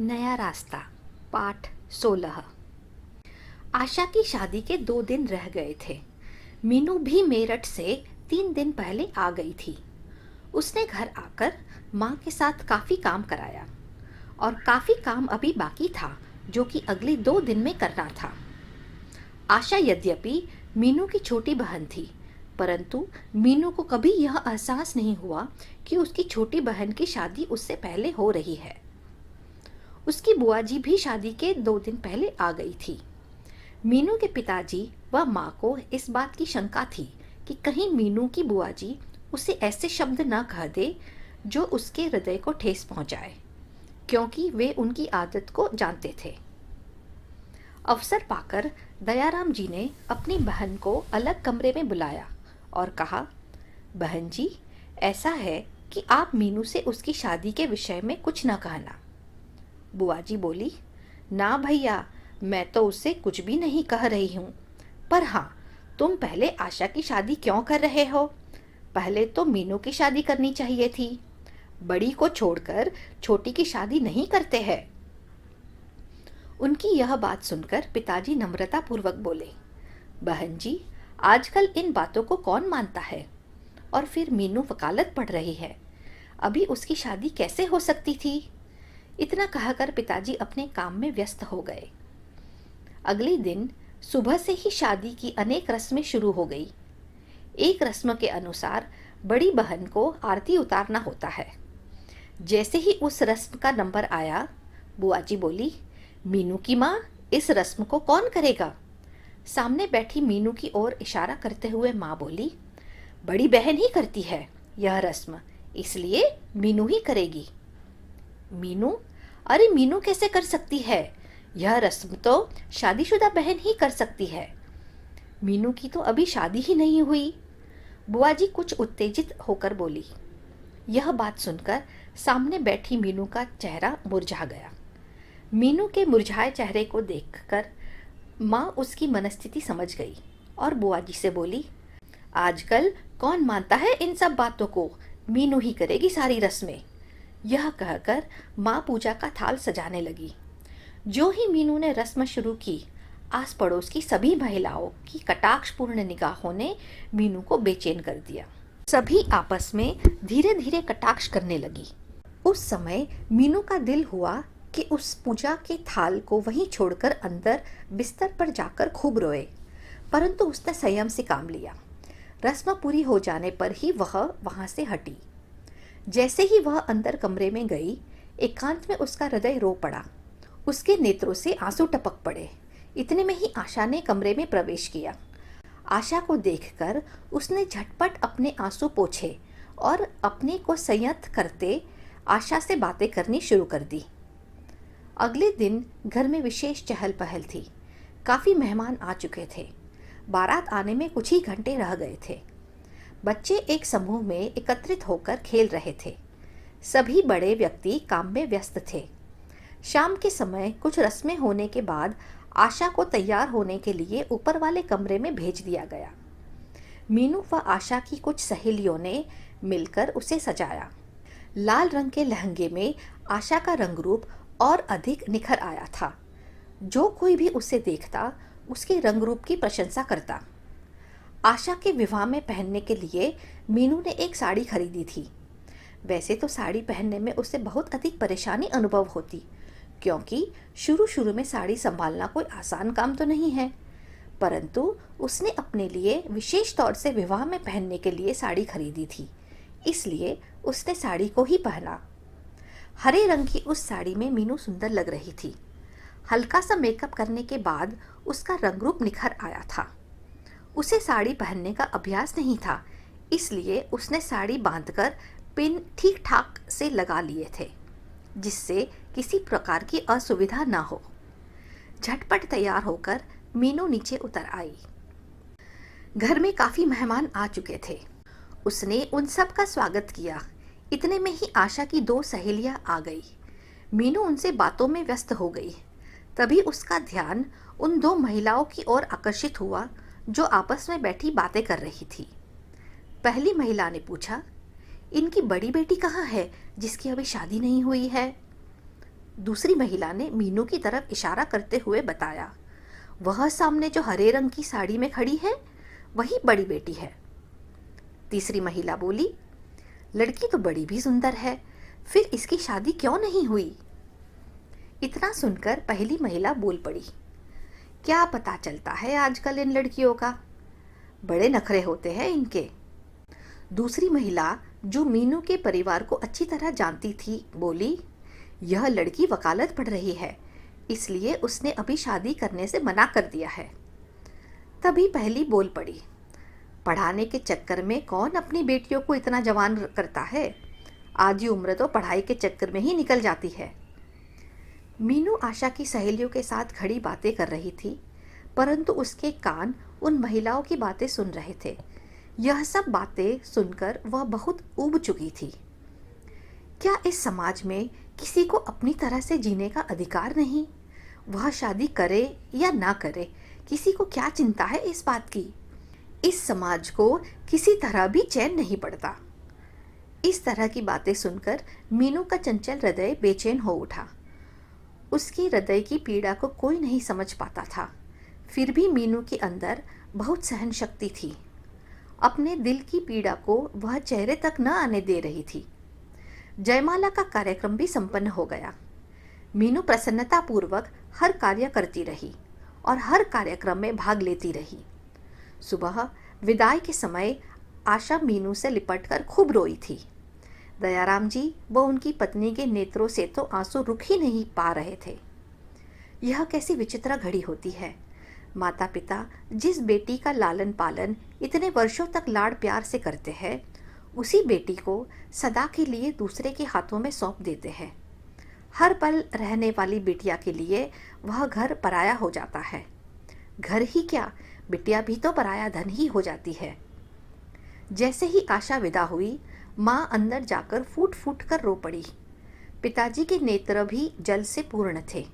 नया रास्ता पाठ 16। आशा की शादी के 2 दिन रह गए थे। मीनू भी मेरठ से 3 दिन पहले आ गई थी। उसने घर आकर माँ के साथ काफी काम कराया और काफी काम अभी बाकी था जो कि अगले 2 दिन में करना था। आशा यद्यपि मीनू की छोटी बहन थी, परंतु मीनू को कभी यह एहसास नहीं हुआ कि उसकी छोटी बहन की शादी उससे पहले हो रही है। उसकी बुआ जी भी शादी के 2 दिन पहले आ गई थी। मीनू के पिताजी व माँ को इस बात की शंका थी कि कहीं मीनू की बुआ जी उसे ऐसे शब्द न कह दे जो उसके हृदय को ठेस पहुंचाए, क्योंकि वे उनकी आदत को जानते थे। अवसर पाकर दयाराम जी ने अपनी बहन को अलग कमरे में बुलाया और कहा, बहन जी, ऐसा है कि आप मीनू से उसकी शादी के विषय में कुछ न कहना। बुआ जी बोली, ना भैया, मैं तो उससे कुछ भी नहीं कह रही हूँ, पर हाँ, तुम पहले आशा की शादी क्यों कर रहे हो? पहले तो मीनू की शादी करनी चाहिए थी। बड़ी को छोड़कर छोटी की शादी नहीं करते हैं। उनकी यह बात सुनकर पिताजी नम्रता पूर्वक बोले, बहन जी, आजकल इन बातों को कौन मानता है? और फिर मीनू वकालत पढ़ रही है, अभी उसकी शादी कैसे हो सकती थी? इतना कहकर पिताजी अपने काम में व्यस्त हो गए। अगले दिन सुबह से ही शादी की अनेक रस्में शुरू हो गई। एक रस्म के अनुसार बड़ी बहन को आरती उतारना होता है। जैसे ही उस रस्म का नंबर आया, बुआ जी बोली, मीनू की माँ, इस रस्म को कौन करेगा? सामने बैठी मीनू की ओर इशारा करते हुए माँ बोली, बड़ी बहन ही करती है यह रस्म, इसलिए मीनू ही करेगी। मीनू? अरे मीनू कैसे कर सकती है? यह रस्म तो शादीशुदा बहन ही कर सकती है। मीनू की तो अभी शादी ही नहीं हुई। बुआ जी कुछ उत्तेजित होकर बोली। यह बात सुनकर सामने बैठी मीनू का चेहरा मुरझा गया। मीनू के मुरझाए चेहरे को देखकर माँ उसकी मनस्थिति समझ गई और बुआ जी से बोली, आजकल कौन मानता है इन सब बातों को? मीनू ही करेगी सारी रस्में। यह कहकर माँ पूजा का थाल सजाने लगी। जो ही मीनू ने रस्म शुरू की, आस पड़ोस की सभी महिलाओं की कटाक्षपूर्ण निगाहों ने मीनू को बेचैन कर दिया। सभी आपस में धीरे धीरे कटाक्ष करने लगी। उस समय मीनू का दिल हुआ कि उस पूजा के थाल को वहीं छोड़कर अंदर बिस्तर पर जाकर खूब रोए, परंतु उसने संयम से काम लिया। रस्म पूरी हो जाने पर ही वह वहां से हटी। जैसे ही वह अंदर कमरे में गई, एकांत में उसका हृदय रो पड़ा। उसके नेत्रों से आंसू टपक पड़े। इतने में ही आशा ने कमरे में प्रवेश किया। आशा को देखकर उसने झटपट अपने आंसू पोंछे और अपने को संयत करते आशा से बातें करनी शुरू कर दी। अगले दिन घर में विशेष चहल पहल थी। काफी मेहमान आ चुके थे। बारात आने में कुछ ही घंटे रह गए थे। बच्चे एक समूह में एकत्रित होकर खेल रहे थे। सभी बड़े व्यक्ति काम में व्यस्त थे। शाम के समय कुछ रस्में होने के बाद आशा को तैयार होने के लिए ऊपर वाले कमरे में भेज दिया गया। मीनू व आशा की कुछ सहेलियों ने मिलकर उसे सजाया। लाल रंग के लहंगे में आशा का रंग रूप और अधिक निखर आया था। जो कोई भी उसे देखता, उसके रंग रूप की प्रशंसा करता। आशा के विवाह में पहनने के लिए मीनू ने एक साड़ी खरीदी थी। वैसे तो साड़ी पहनने में उसे बहुत अधिक परेशानी अनुभव होती, क्योंकि शुरू शुरू में साड़ी संभालना कोई आसान काम तो नहीं है, परंतु उसने अपने लिए विशेष तौर से विवाह में पहनने के लिए साड़ी खरीदी थी, इसलिए उसने साड़ी को ही पहना। हरे रंग की उस साड़ी में मीनू सुंदर लग रही थी। हल्का सा मेकअप करने के बाद उसका रंग रूप निखर आया था। उसे साड़ी पहनने का अभ्यास नहीं था, इसलिए उसने साड़ी बांधकर पिन ठीक ठाक से लगा लिए थे, जिससे किसी प्रकार की असुविधा न हो। झटपट तैयार होकर मीनू नीचे उतर आई। घर में काफी मेहमान आ चुके थे। उसने उन सब का स्वागत किया। इतने में ही आशा की 2 सहेलियां आ गई। मीनू उनसे बातों में व्यस्त हो गई। तभी उसका ध्यान उन 2 महिलाओं की ओर आकर्षित हुआ जो आपस में बैठी बातें कर रही थी। पहली महिला ने पूछा, इनकी बड़ी बेटी कहाँ है जिसकी अभी शादी नहीं हुई है? दूसरी महिला ने मीनू की तरफ इशारा करते हुए बताया, वह सामने जो हरे रंग की साड़ी में खड़ी है वही बड़ी बेटी है। तीसरी महिला बोली, लड़की तो बड़ी भी सुंदर है, फिर इसकी शादी क्यों नहीं हुई? इतना सुनकर पहली महिला बोल पड़ी, क्या पता चलता है आजकल इन लड़कियों का, बड़े नखरे होते हैं इनके। दूसरी महिला जो मीनू के परिवार को अच्छी तरह जानती थी बोली, यह लड़की वकालत पढ़ रही है, इसलिए उसने अभी शादी करने से मना कर दिया है। तभी पहली बोल पड़ी, पढ़ाने के चक्कर में कौन अपनी बेटियों को इतना जवान करता है, आधी उम्र तो पढ़ाई के चक्कर में ही निकल जाती है। मीनू आशा की सहेलियों के साथ खड़ी बातें कर रही थी, परंतु उसके कान उन महिलाओं की बातें सुन रहे थे। यह सब बातें सुनकर वह बहुत ऊब चुकी थी। क्या इस समाज में किसी को अपनी तरह से जीने का अधिकार नहीं? वह शादी करे या ना करे, किसी को क्या चिंता है इस बात की? इस समाज को किसी तरह भी चैन नहीं पड़ता। इस तरह की बातें सुनकर मीनू का चंचल हृदय बेचैन हो उठा। उसकी हृदय की पीड़ा को कोई नहीं समझ पाता था, फिर भी मीनू के अंदर बहुत सहन शक्ति थी। अपने दिल की पीड़ा को वह चेहरे तक न आने दे रही थी। जयमाला का कार्यक्रम भी संपन्न हो गया। मीनू प्रसन्नतापूर्वक हर कार्य करती रही और हर कार्यक्रम में भाग लेती रही। सुबह विदाई के समय आशा मीनू से लिपटकर खूब रोई थी। दयाराम जी व उनकी पत्नी के नेत्रों से तो आंसू रुक ही नहीं पा रहे थे। यह कैसी विचित्र घड़ी होती है। माता पिता जिस बेटी का लालन पालन इतने वर्षों तक लाड़ प्यार से करते हैं, उसी बेटी को सदा के लिए दूसरे के हाथों में सौंप देते हैं। हर पल रहने वाली बिटिया के लिए वह घर पराया हो जाता है। घर ही क्या, बिटिया भी तो पराया धन ही हो जाती है। जैसे ही आशा विदा हुई, माँ अंदर जाकर फूट फूट कर रो पड़ी। पिताजी के नेत्र भी जल से पूर्ण थे,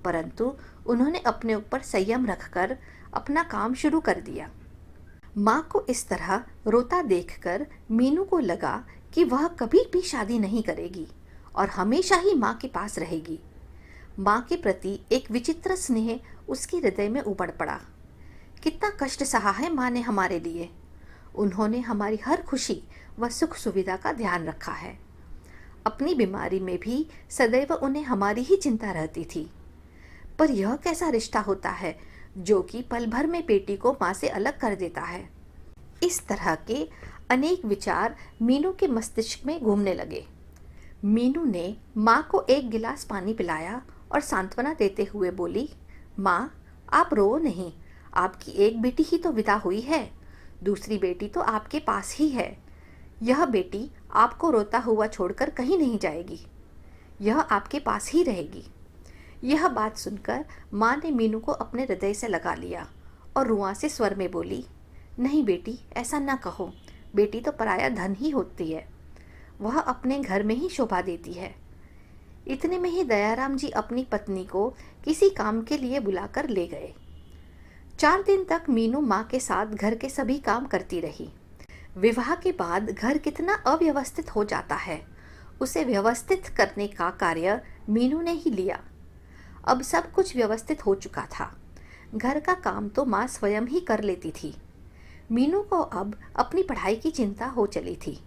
परंतु उन्होंने अपने ऊपर संयम रखकर अपना काम शुरू कर दिया। माँ को इस तरह रोता देखकर मीनू को लगा कि वह कभी भी शादी नहीं करेगी और हमेशा ही माँ के पास रहेगी। माँ के प्रति एक विचित्र स्नेह उसके हृदय में उमड़ पड़ा। कितना कष्ट सहा है माँ ने हमारे लिए। उन्होंने हमारी हर खुशी व सुख सुविधा का ध्यान रखा है। अपनी बीमारी में भी सदैव उन्हें हमारी ही चिंता रहती थी। पर यह कैसा रिश्ता होता है जो कि पल भर में बेटी को माँ से अलग कर देता है। इस तरह के अनेक विचार मीनू के मस्तिष्क में घूमने लगे। मीनू ने माँ को एक गिलास पानी पिलाया और सांत्वना देते हुए बोली, माँ आप रो नहीं, आपकी एक बेटी ही तो विदा हुई है, दूसरी बेटी तो आपके पास ही है। यह बेटी आपको रोता हुआ छोड़कर कहीं नहीं जाएगी, यह आपके पास ही रहेगी। यह बात सुनकर माँ ने मीनू को अपने हृदय से लगा लिया और रुआंसे स्वर में बोली, नहीं बेटी ऐसा ना कहो, बेटी तो पराया धन ही होती है, वह अपने घर में ही शोभा देती है। इतने में ही दयाराम जी अपनी पत्नी को किसी काम के लिए बुलाकर ले गए। 4 दिन तक मीनू माँ के साथ घर के सभी काम करती रही। विवाह के बाद घर कितना अव्यवस्थित हो जाता है, उसे व्यवस्थित करने का कार्य मीनू ने ही लिया। अब सब कुछ व्यवस्थित हो चुका था। घर का काम तो माँ स्वयं ही कर लेती थी। मीनू को अब अपनी पढ़ाई की चिंता हो चली थी।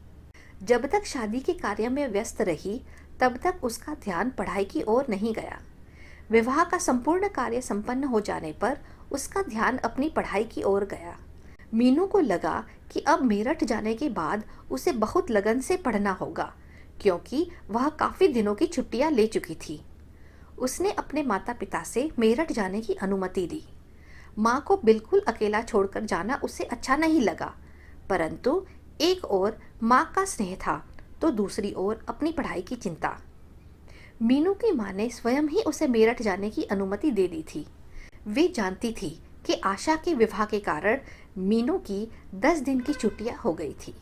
जब तक शादी के कार्य में व्यस्त रही, तब तक उसका ध्यान पढ़ाई की ओर नहीं गया। विवाह का संपूर्ण कार्य संपन्न हो जाने पर उसका ध्यान अपनी पढ़ाई की ओर गया। मीनू को लगा कि अब मेरठ जाने के बाद उसे बहुत लगन से पढ़ना होगा, क्योंकि वह काफ़ी दिनों की छुट्टियां ले चुकी थी। उसने अपने माता पिता से मेरठ जाने की अनुमति दी। माँ को बिल्कुल अकेला छोड़कर जाना उसे अच्छा नहीं लगा, परंतु एक ओर माँ का स्नेह था तो दूसरी ओर अपनी पढ़ाई की चिंता। मीनू की माँ ने स्वयं ही उसे मेरठ जाने की अनुमति दे दी थी। वे जानती थी कि आशा के विवाह के कारण मीनू की 10 दिन की छुट्टियां हो गई थी।